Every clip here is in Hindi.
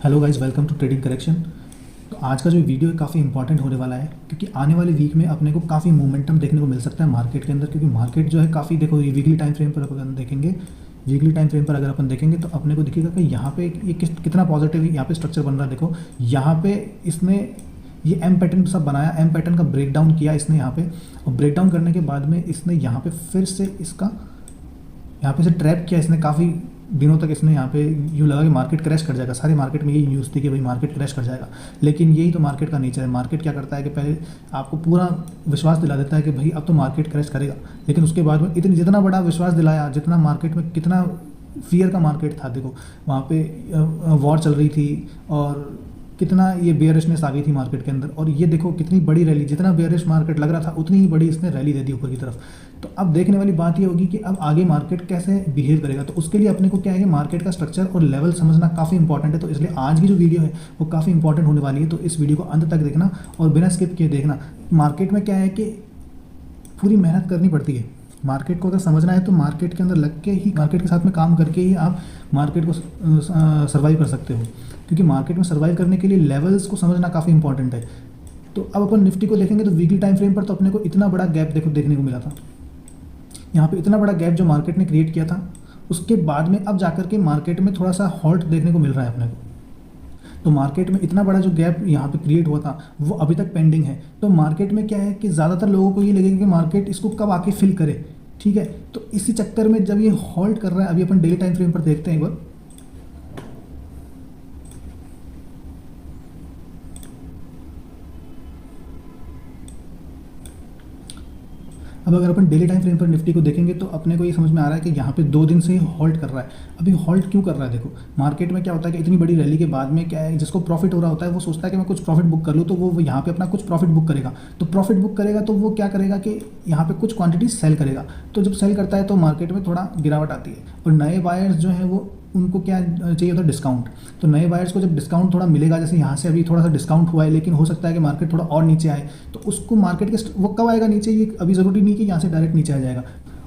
Hello guys, welcome to trading correction. तो आज का जो वीडियो है काफ़ी इंपॉर्टेंट होने वाला है, क्योंकि आने वाले वीक में अपने को काफ़ी मोमेंटम देखने को मिल सकता है मार्केट के अंदर। क्योंकि मार्केट जो है काफ़ी, देखो ये वीकली टाइम फ्रेम पर अपन देखेंगे, वीकली टाइम फ्रेम पर अगर अपन देखेंगे तो अपने को दिखेगा कि यहाँ पे ये कितना पॉजिटिव यहाँ पे स्ट्रक्चर बन रहा है। देखो यहाँ पे इसने ये एम पैटर्न सब बनाया, एम पैटर्न का ब्रेक डाउन किया इसने यहाँ पे, और ब्रेक डाउन करने के बाद में इसने यहाँ पे फिर से इसका यहाँ पे से ट्रैप किया इसने। काफ़ी दिनों तक इसने यहाँ पे यूँ लगा कि मार्केट क्रैश कर जाएगा, सारे मार्केट में यही न्यूज़ थी कि भाई मार्केट क्रैश कर जाएगा। लेकिन यही तो मार्केट का नेचर है। मार्केट क्या करता है कि पहले आपको पूरा विश्वास दिला देता है कि भाई अब तो मार्केट क्रैश करेगा, लेकिन उसके बाद में जितना बड़ा विश्वास दिलाया, जितना मार्केट में कितना फियर का मार्केट था, देखो वहाँ पे वॉर चल रही थी और कितना ये बेयरिशनेस आ गई थी मार्केट के अंदर, और ये देखो कितनी बड़ी रैली, जितना बेयरिश मार्केट लग रहा था उतनी ही बड़ी इसने रैली दे दी ऊपर की तरफ। तो अब देखने वाली बात ये होगी कि अब आगे मार्केट कैसे बिहेव करेगा। तो उसके लिए अपने को क्या है कि मार्केट का स्ट्रक्चर और लेवल समझना काफ़ी इंपॉर्टेंट है। तो इसलिए आज की जो वीडियो है वो काफ़ी इंपॉर्टेंट होने वाली है। तो इस वीडियो को अंत तक देखना और बिना स्किप किए देखना। मार्केट में क्या है कि पूरी मेहनत करनी पड़ती है। मार्केट को अगर समझना है तो मार्केट के अंदर लग के ही, मार्केट के साथ में काम करके ही आप मार्केट को सर्वाइव कर सकते हो। क्योंकि मार्केट में सर्वाइव करने के लिए लेवल्स को समझना काफ़ी इंपॉर्टेंट है। तो अब अपन निफ्टी को देखेंगे तो वीकली टाइम फ्रेम पर तो अपने को इतना बड़ा गैप देखो देखने को मिला था। यहाँ पे इतना बड़ा गैप जो मार्केट ने क्रिएट किया था, उसके बाद में अब जाकर के मार्केट में थोड़ा सा हॉल्ट देखने को मिल रहा है अपने को। तो मार्केट में इतना बड़ा जो गैप यहाँ पे क्रिएट हुआ था वो अभी तक पेंडिंग है। तो मार्केट में क्या है कि ज़्यादातर लोगों को ये लगेगा कि मार्केट इसको कब आके फिल करे, ठीक है। तो इसी चक्कर में जब ये हॉल्ट कर रहा है, अभी अपन डेली टाइम फ्रेम पर देखते हैं एक बार। अब अगर अपन डेली टाइम फ्रेम पर निफ्टी को देखेंगे तो अपने को ये समझ में आ रहा है कि यहाँ पे 2 दिन से हॉल्ट कर रहा है। अभी हॉल्ट क्यों कर रहा है? देखो मार्केट में क्या होता है कि इतनी बड़ी रैली के बाद में क्या है, जिसको प्रॉफिट हो रहा होता है वो सोचता है कि मैं कुछ प्रॉफिट बुक कर लूँ, तो वो यहाँ पे अपना कुछ प्रॉफिट बुक करेगा। तो प्रॉफिट बुक करेगा तो वो क्या करेगा कि यहाँ पे कुछ क्वांटिटी सेल करेगा। तो जब सेल करता है तो मार्केट में थोड़ा गिरावट आती है, और नए बायर्स जो हैं वो उनको क्या चाहिए होता है? डिस्काउंट। तो नए बायर्स को जब डिस्काउंट थोड़ा मिलेगा, जैसे यहाँ से अभी थोड़ा सा डिस्काउंट हुआ है, लेकिन हो सकता है कि मार्केट थोड़ा और नीचे आए, तो उसको मार्केट के वो कब आएगा नीचे, ये अभी ज़रूरी नहीं कि यहाँ से डायरेक्ट नीचे आ जाएगा।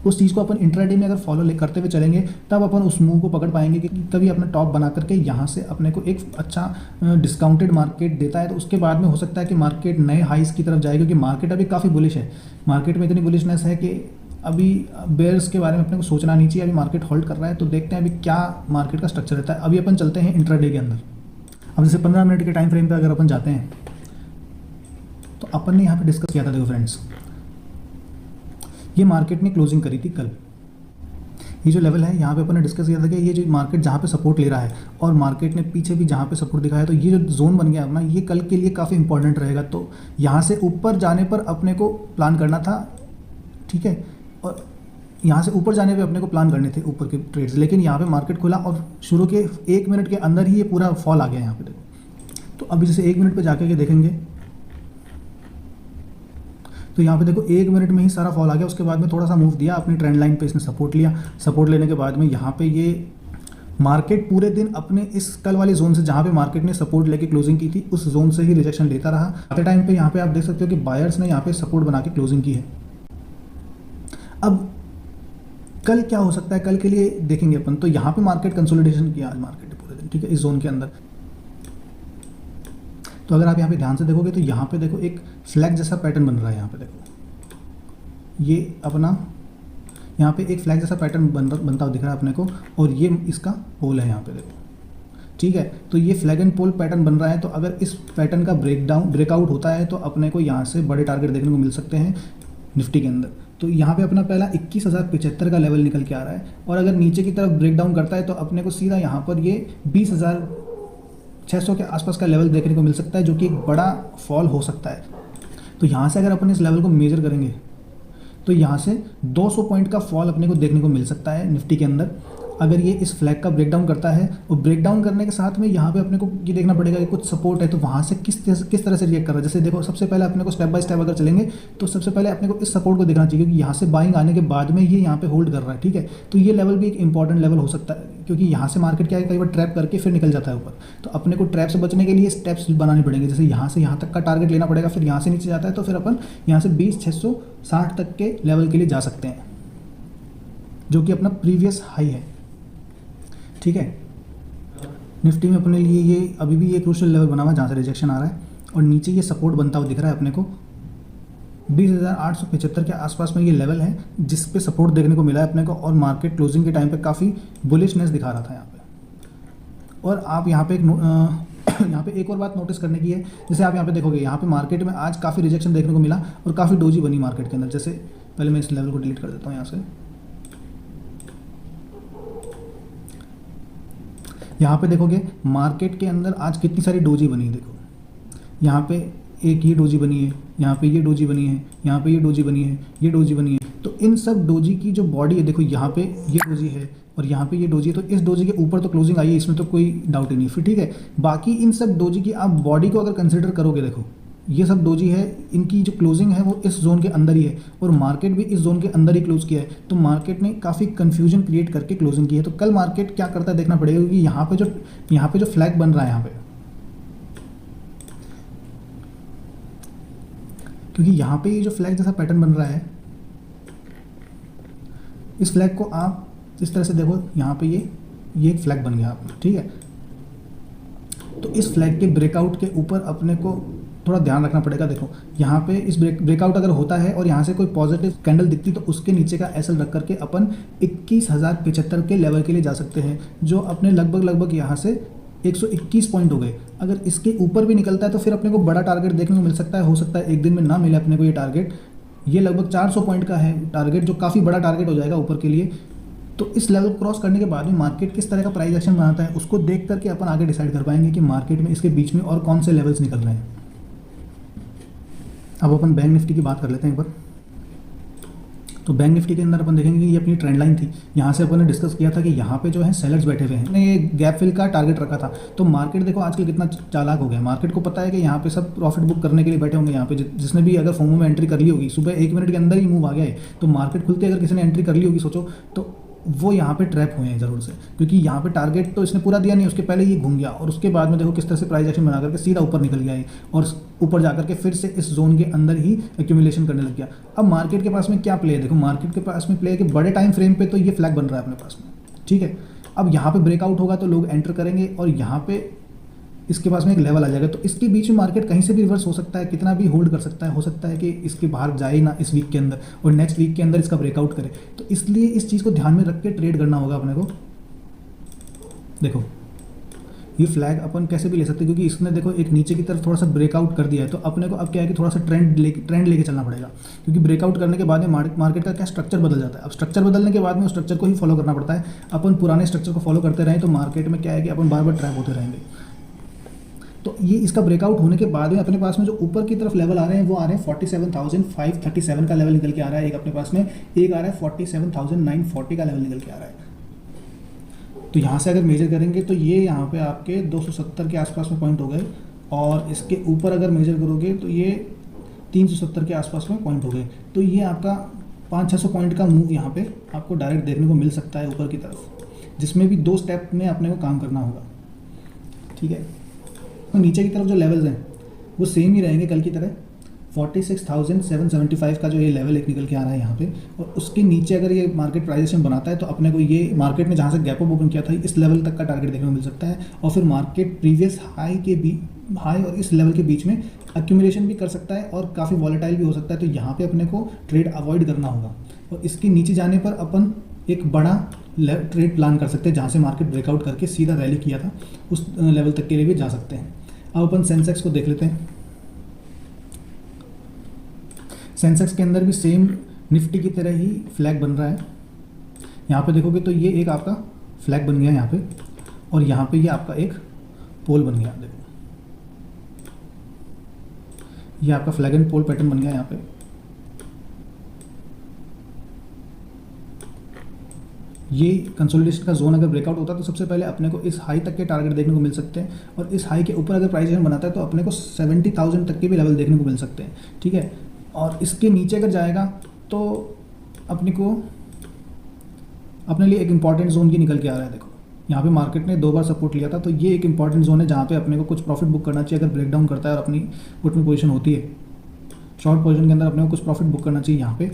उस चीज़ को अपन इंट्राडे में अगर फॉलो करते हुए चलेंगे तब अपन उस मूव को पकड़ पाएंगे कि कभी अपना टॉप बना करके यहाँ से अपने को एक अच्छा डिस्काउंटेड मार्केट देता है। तो उसके बाद में हो सकता है कि मार्केट नए हाइस की तरफ जाए, क्योंकि मार्केट अभी काफ़ी बुलिश है। मार्केट में इतनी बुलिशनेस है कि अभी बेयर्स के बारे में अपने को सोचना नहीं चाहिए। अभी मार्केट होल्ड कर रहा है, तो देखते हैं अभी क्या मार्केट का स्ट्रक्चर रहता है। अभी अपन चलते हैं इंट्राडे के अंदर। अब जैसे 15 मिनट के टाइम फ्रेम पे अगर अपन जाते हैं तो अपन ने यहाँ पे डिस्कस किया था, देखो फ्रेंड्स, ये मार्केट ने क्लोजिंग करी थी कल। ये जो लेवल है यहाँ पे अपन ने डिस्कस किया था कि ये जो मार्केट जहाँ पे सपोर्ट ले रहा है और मार्केट ने पीछे भी जहाँ पे सपोर्ट दिखाया, तो ये जो जोन बन गया अपना, ये कल के लिए काफ़ी इंपॉर्टेंट रहेगा। तो यहाँ से ऊपर जाने पर अपने को प्लान करना था, ठीक है, और यहाँ से ऊपर जाने पे अपने को प्लान करने थे ऊपर के ट्रेड्स। लेकिन यहाँ पे मार्केट खुला और शुरू के 1 मिनट के अंदर ही ये पूरा फॉल आ गया यहाँ पे, देखो। तो अभी जैसे 1 मिनट पे जाके के देखेंगे तो यहाँ पे देखो 1 मिनट में ही सारा फॉल आ गया। उसके बाद में थोड़ा सा मूव दिया, अपनी ट्रेंड लाइन पे इसने सपोर्ट लिया। सपोर्ट लेने के बाद में यहाँ पे ये मार्केट पूरे दिन अपने इस कल वाले जोन से, जहाँ पे मार्केट ने सपोर्ट लेके क्लोजिंग की थी, उस जोन से ही रिजेक्शन लेता रहा। आते टाइम पे यहाँ पे आप देख सकते हो कि बायर्स ने यहाँ पे सपोर्ट बना के क्लोजिंग की है। अब कल क्या हो सकता है, कल के लिए देखेंगे अपन। तो यहाँ पे मार्केट कंसोलिडेशन किया आज मार्केट ने पूरे दिन, ठीक है, इस जोन के अंदर। तो अगर आप यहाँ पे ध्यान से देखोगे तो यहाँ पे देखो एक फ्लैग जैसा पैटर्न बन रहा है। यहाँ पे देखो ये अपना यहाँ पे एक फ्लैग जैसा पैटर्न बनता हुआ दिख रहा है अपने को, और ये इसका पोल है यहाँ पे, देखो, ठीक है। तो ये फ्लैग एंड पोल पैटर्न बन रहा है। तो अगर इस पैटर्न का ब्रेकआउट होता है तो अपने को यहाँ से बड़े टारगेट देखने को मिल सकते हैं निफ्टी के अंदर। तो यहाँ पे अपना पहला 21,075 का लेवल निकल के आ रहा है, और अगर नीचे की तरफ ब्रेक डाउन करता है तो अपने को सीधा यहाँ पर ये 20,600 के आसपास का लेवल देखने को मिल सकता है, जो कि एक बड़ा फॉल हो सकता है। तो यहाँ से अगर अपन इस लेवल को मेजर करेंगे तो यहाँ से 200 पॉइंट का फॉल अपने को देखने को मिल सकता है निफ्टी के अंदर, अगर ये इस फ्लैग का ब्रेकडाउन करता है। और ब्रेकडाउन करने के साथ में यहाँ पे अपने को ये देखना पड़ेगा कि कुछ सपोर्ट है, तो वहाँ से किस तरह से रिएक्ट कर रहा है। जैसे देखो सबसे पहले अपने को स्टेप बाय स्टेप अगर चलेंगे तो सबसे पहले अपने को इस सपोर्ट को देखना चाहिए, क्योंकि यहाँ से बाइंग आने के बाद में ये यहाँ पे होल्ड कर रहा है, ठीक है। तो ये लेवल भी एक इंपॉर्टेंट लेवल हो सकता है, क्योंकि यहाँ से मार्केट क्या है, कई बार ट्रैप करके फिर निकल जाता है ऊपर। तो अपने को ट्रैप से बचने के लिए स्टेप्स बनाने पड़ेंगे। जैसे यहाँ से यहाँ तक का टारगेट लेना पड़ेगा, फिर यहाँ से नीचे जाता है तो फिर अपन यहाँ से 20,660 तक के लेवल के लिए जा सकते हैं, जो कि अपना प्रीवियस हाई है, ठीक है। निफ्टी में अपने लिए ये अभी भी ये क्रूशियल लेवल बना हुआ है जहाँ से रिजेक्शन आ रहा है, और नीचे ये सपोर्ट बनता हुआ दिख रहा है अपने को 20,875 के आसपास में ये लेवल है जिस पे सपोर्ट देखने को मिला है अपने को, और मार्केट क्लोजिंग के टाइम पे काफ़ी बुलिशनेस दिखा रहा था यहाँ पे। और आप यहाँ पे यहाँ पे एक और बात नोटिस करने की है, जैसे आप यहाँ पे देखोगे यहाँ पे मार्केट में आज काफ़ी रिजेक्शन देखने को मिला और काफ़ी डोजी बनी मार्केट के अंदर। जैसे पहले मैं इस लेवल को डिलीट कर देता हूँ यहाँ से। यहाँ पे देखोगे मार्केट के अंदर आज कितनी सारी डोजी बनी है। देखो यहाँ पे एक ये डोजी बनी है, यहाँ पे ये डोजी बनी है, यहाँ पे ये डोजी बनी है, ये डोजी बनी है। तो इन सब डोजी की जो बॉडी है, देखो यहाँ पे ये डोजी है और यहाँ पे ये डोजी है, तो इस डोजी के ऊपर तो क्लोजिंग आई है, इसमें तो कोई डाउट ही नहीं। फिर ठीक है, बाकी इन सब डोजी की आप बॉडी को अगर कंसिडर करोगे, देखो ये सब डोजी है, इनकी जो क्लोजिंग है वो इस जोन के अंदर ही है और मार्केट भी इस जोन के अंदर ही क्लोज किया है। तो मार्केट ने काफ़ी कन्फ्यूजन क्रिएट करके क्लोजिंग की है। तो कल मार्केट क्या करता है देखना पड़ेगा, क्योंकि यहाँ पे जो फ्लैग बन रहा है यहाँ पे, क्योंकि यहाँ पे ये जो फ्लैग जैसा पैटर्न बन रहा है, इस फ्लैग को आप इस तरह से देखो, यहाँ पे ये एक फ्लैग बन गया आपने, ठीक है। तो इस फ्लैग के ब्रेकआउट के ऊपर अपने को थोड़ा ध्यान रखना पड़ेगा। देखो यहाँ पे इस ब्रेकआउट अगर होता है और यहाँ से कोई पॉजिटिव कैंडल दिखती तो उसके नीचे का एसएल रख करके अपन 21,075 के लेवल के लिए जा सकते हैं, जो अपने लगभग यहाँ से 121 पॉइंट हो गए। अगर इसके ऊपर भी निकलता है तो फिर अपने को बड़ा टारगेट देखने को मिल सकता है। हो सकता है एक दिन में ना मिले अपने को ये टारगेट, ये लगभग 400 पॉइंट का है टारगेट, जो काफ़ी बड़ा टारगेट हो जाएगा ऊपर के लिए। तो इस लेवल क्रॉस करने के बाद में मार्केट किस तरह का प्राइस एक्शन बनाता है, उसको देख करके अपन आगे डिसाइड कर पाएंगे कि मार्केट में इसके बीच में और कौन से लेवल्स निकल रहे हैं। अब अपन बैंक निफ्टी की बात कर लेते हैं एक बार। तो बैंक निफ्टी के अंदर अपन देखेंगे कि ये अपनी ट्रेंड लाइन थी, यहाँ से अपन ने डिस्कस किया था कि यहाँ पे जो है सेलर्स बैठे हुए हैं, ने ये गैप फिल का टारगेट रखा था। तो मार्केट देखो आजकल कितना चालाक हो गया, मार्केट को पता है कि यहाँ पे सब प्रॉफिट बुक करने के लिए बैठे होंगे। यहाँ पे जिसने भी अगर फोमो में एंट्री कर ली होगी, सुबह 1 मिनट के अंदर ही मूव आ गया है, तो मार्केट खुलते अगर किसी ने एंट्री कर ली होगी, सोचो तो वो यहाँ पे ट्रैप हुए हैं ज़रूर से, क्योंकि यहाँ पे टारगेट तो इसने पूरा दिया नहीं, उसके पहले ये घूम गया और उसके बाद में देखो किस तरह से प्राइस एक्शन बना करके सीधा ऊपर निकल गया है और ऊपर जाकर के फिर से इस जोन के अंदर ही एक्यूमुलेशन करने लग गया। अब मार्केट के पास में क्या प्ले है, देखो मार्केट के पास में प्ले है कि बड़े टाइम फ्रेम पे तो ये फ्लैग बन रहा है अपने पास में, ठीक है। अब यहाँ पे ब्रेकआउट होगा तो लोग एंटर करेंगे और यहाँ पे इसके पास में एक लेवल आ जाएगा। तो इसके बीच में मार्केट कहीं से भी रिवर्स हो सकता है, कितना भी होल्ड कर सकता है, हो सकता है कि इसके बाहर जाए ना इस वीक के अंदर और नेक्स्ट वीक के अंदर इसका ब्रेकआउट करे। तो इसलिए इस चीज़ को ध्यान में रख के ट्रेड करना होगा अपने को। देखो ये फ्लैग अपन कैसे भी ले सकते हैं, क्योंकि इसने देखो एक नीचे की तरफ थोड़ा सा ब्रेकआउट कर दिया है, तो अपने को अब क्या है कि थोड़ा सा ट्रेंड लेके चलना पड़ेगा, क्योंकि ब्रेकआउट करने के बाद में मार्केट का क्या स्ट्रक्चर बदल जाता है। अब स्ट्रक्चर बदलने के बाद में उस स्ट्रक्चर को ही फॉलो करना पड़ता है। अपन पुराने स्ट्रक्चर को फॉलो करते रहें तो मार्केट में क्या है कि अपन बार बार ट्रैप होते रहेंगे। तो ये इसका ब्रेकआउट होने के बाद में अपने पास में जो ऊपर की तरफ लेवल आ रहे हैं वो आ रहे हैं 47,537 का लेवल निकल के आ रहा है एक अपने पास में, एक आ रहा है 47,940 का लेवल निकल के आ रहा है। तो यहाँ से अगर मेजर करेंगे तो ये यहाँ पे आपके 270 के आसपास में पॉइंट हो गए, और इसके ऊपर अगर मेजर करोगे तो ये 370 के आसपास में पॉइंट हो गए। तो ये आपका 500-600 पॉइंट का मूव यहाँ पे आपको डायरेक्ट देखने को मिल सकता है ऊपर की तरफ, जिसमें भी 2 स्टेप में अपने को काम करना होगा, ठीक है। तो नीचे की तरफ जो लेवल्स हैं वो सेम ही रहेंगे कल की तरह। 46,775 का जो ये लेवल एक निकल के आ रहा है यहाँ पे, और उसके नीचे अगर ये मार्केट प्राइजेशन बनाता है तो अपने को ये मार्केट ने जहाँ से गैप अप ओपन किया था इस लेवल तक का टारगेट देखने को मिल सकता है, और फिर मार्केट प्रीवियस हाई और इस लेवल के बीच में एक्यूमुलेशन भी कर सकता है और काफ़ी वॉलेटाइल भी हो सकता है। तो यहाँ पे अपने को ट्रेड अवॉइड करना होगा, और इसके नीचे जाने पर अपन एक बड़ा ट्रेड प्लान कर सकते हैं, जहाँ से मार्केट ब्रेकआउट करके सीधा रैली किया था उस लेवल तक के लिए भी जा सकते हैं। अब अपन सेंसेक्स को देख लेते हैं। सेंसेक्स के अंदर भी सेम निफ्टी की तरह ही फ्लैग बन रहा है। यहाँ पे देखोगे तो ये एक आपका फ्लैग बन गया यहाँ पे, और यहाँ पे ये आपका एक पोल बन गया। देखो ये आपका फ्लैग एंड पोल पैटर्न बन गया यहाँ पे। ये कंसोलिडेशन का जोन अगर ब्रेकआउट होता है तो सबसे पहले अपने को इस हाई तक के टारगेट देखने को मिल सकते हैं, और इस हाई के ऊपर अगर प्राइस एक्शन बनाता है तो अपने को 70,000 तक के भी लेवल देखने को मिल सकते हैं, ठीक है। और इसके नीचे अगर जाएगा तो अपने लिए एक इंपॉर्टेंट जोन की निकल के आ रहा है। देखो यहाँ पे मार्केट ने 2 बार सपोर्ट लिया था, तो ये एक इंपॉर्टेंट जोन है जहाँ पे अपने को कुछ प्रॉफिट बुक करना चाहिए अगर ब्रेकडाउन करता है और अपनी पुट में पोजीशन होती है। शॉर्ट पोजीशन के अंदर अपने को कुछ प्रॉफिट बुक करना चाहिए यहाँ पे।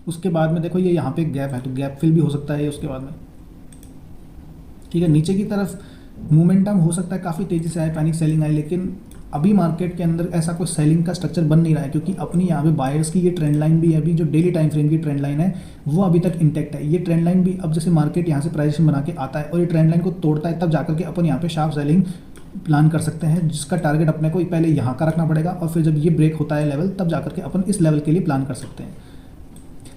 उसके बाद में देखो ये यहाँ पे गैप है, तो गैप फिल भी हो सकता है उसके बाद में। ठीक है, नीचे की तरफ मोमेंटम हो सकता है काफ़ी तेज़ी से आए, पैनिक सेलिंग आए, लेकिन अभी मार्केट के अंदर ऐसा कोई सेलिंग का स्ट्रक्चर बन नहीं रहा है, क्योंकि अपनी यहाँ पे बायर्स की ये ट्रेंड लाइन भी अभी जो डेली टाइम फ्रेम की ट्रेंड लाइन है वो अभी तक इंटैक्ट है। ये ट्रेंड लाइन भी अब जैसे मार्केट यहाँ से प्राइस बना के आता है और ये ट्रेंड लाइन को तोड़ता है, तब जाकर के अपन यहाँ पे शार्प सेलिंग प्लान कर सकते हैं, जिसका टारगेट अपने को पहले यहाँ का रखना पड़ेगा और फिर जब ये ब्रेक होता है लेवल, तब जाकर के अपन इस लेवल के लिए प्लान कर सकते हैं।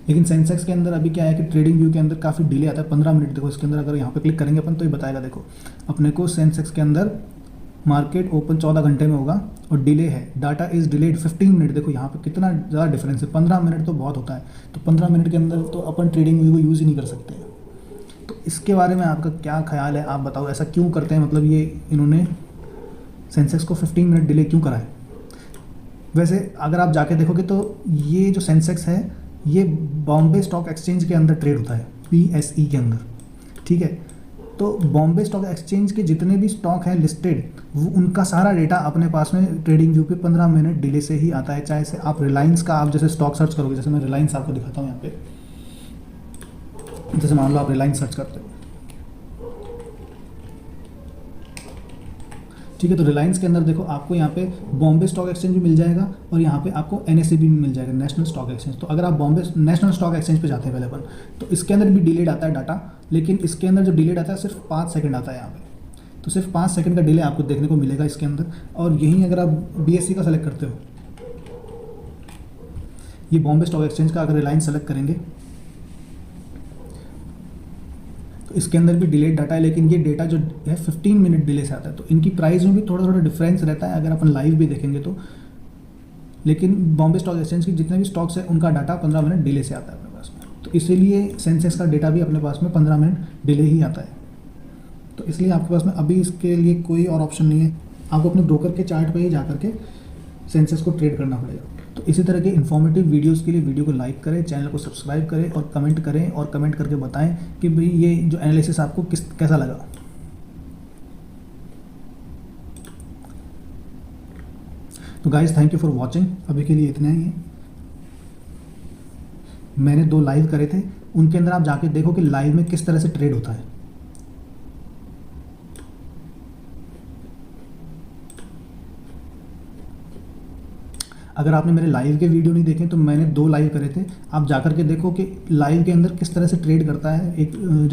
लेकिन सेंसेक्स के अंदर अभी क्या है कि ट्रेडिंग व्यू के अंदर काफ़ी डिले आता है, 15 मिनट देखो इसके अंदर अगर यहाँ पे क्लिक करेंगे अपन तो ये बताएगा, देखो अपने को सेंसेक्स के अंदर मार्केट ओपन 14 घंटे में होगा और डिले है, डाटा इज़ डिलेड 15 मिनट। देखो यहाँ पे कितना ज़्यादा डिफरेंस है, 15 मिनट तो बहुत होता है, तो 15 मिनट के अंदर तो अपन ट्रेडिंग व्यू को यूज़ ही नहीं कर सकते। तो इसके बारे में आपका क्या ख्याल है, आप बताओ, ऐसा क्यों करते हैं, मतलब ये इन्होंने सेंसेक्स को 15 मिनट डिले क्यों करा है? वैसे अगर आप जाके देखोगे तो ये जो सेंसेक्स है ये बॉम्बे स्टॉक एक्सचेंज के अंदर ट्रेड होता है, BSE के अंदर, ठीक है। तो बॉम्बे स्टॉक एक्सचेंज के जितने भी स्टॉक हैं लिस्टेड, वो उनका सारा डेटा अपने पास में ट्रेडिंग व्यू पे 15 मिनट डिले से ही आता है। चाहे से आप रिलायंस का आप जैसे स्टॉक सर्च करोगे, जैसे मैं रिलायंस आपको दिखाता हूँ यहाँ पे, जैसे मान लो आप रिलायंस सर्च करते हो, ठीक है, तो रिलायंस के अंदर देखो आपको यहाँ पे बॉम्बे स्टॉक एक्सचेंज भी मिल जाएगा और यहाँ पे आपको NSE भी मिल जाएगा, नेशनल स्टॉक एक्सचेंज। तो अगर आप बॉम्बे नेशनल स्टॉक एक्सचेंज पे जाते हैं पहले अपन, तो इसके अंदर भी डिलेड आता है डाटा, लेकिन इसके अंदर जो डिलेड आता है सिर्फ 5 सेकंड आता है यहाँ पे, तो सिर्फ 5 सेकंड का डिले आपको देखने को मिलेगा इसके अंदर। और यहीं अगर आप BSE का सेलेक्ट करते हो, ये बॉम्बे स्टॉक एक्सचेंज का अगर रिलायंस सेलेक्ट करेंगे तो इसके अंदर भी डिलेड डाटा है, लेकिन ये डेटा जो है 15 मिनट डिले से आता है, तो इनकी प्राइस में भी थोड़ा थोड़ा डिफरेंस रहता है अगर अपन लाइव भी देखेंगे तो। लेकिन बॉम्बे स्टॉक एक्सचेंज की जितने भी स्टॉक्स हैं उनका डाटा 15 मिनट डिले से आता है अपने पास में, तो इसीलिए सेंसेक्स का डेटा भी अपने पास में 15 मिनट डिले ही आता है। तो इसलिए आपके पास में अभी इसके लिए कोई और ऑप्शन नहीं है, आपको अपने ब्रोकर के चार्ट पर ही जा करके सेंसेक्स को ट्रेड करना पड़ेगा। तो इसी तरह के इन्फॉर्मेटिव वीडियोस के लिए वीडियो को लाइक करें, चैनल को सब्सक्राइब करें और कमेंट करें, और कमेंट करके बताएं कि भाई ये जो एनालिसिस आपको कैसा लगा। तो guys thank you for watching, अभी के लिए इतना ही है। मैंने 2 लाइव करे थे, उनके अंदर आप जाके देखो कि लाइव में किस तरह से ट्रेड होता है। अगर आपने मेरे लाइव के वीडियो नहीं देखे तो मैंने 2 लाइव करे थे, आप जाकर के देखो कि लाइव के अंदर किस तरह से ट्रेड करता है एक जो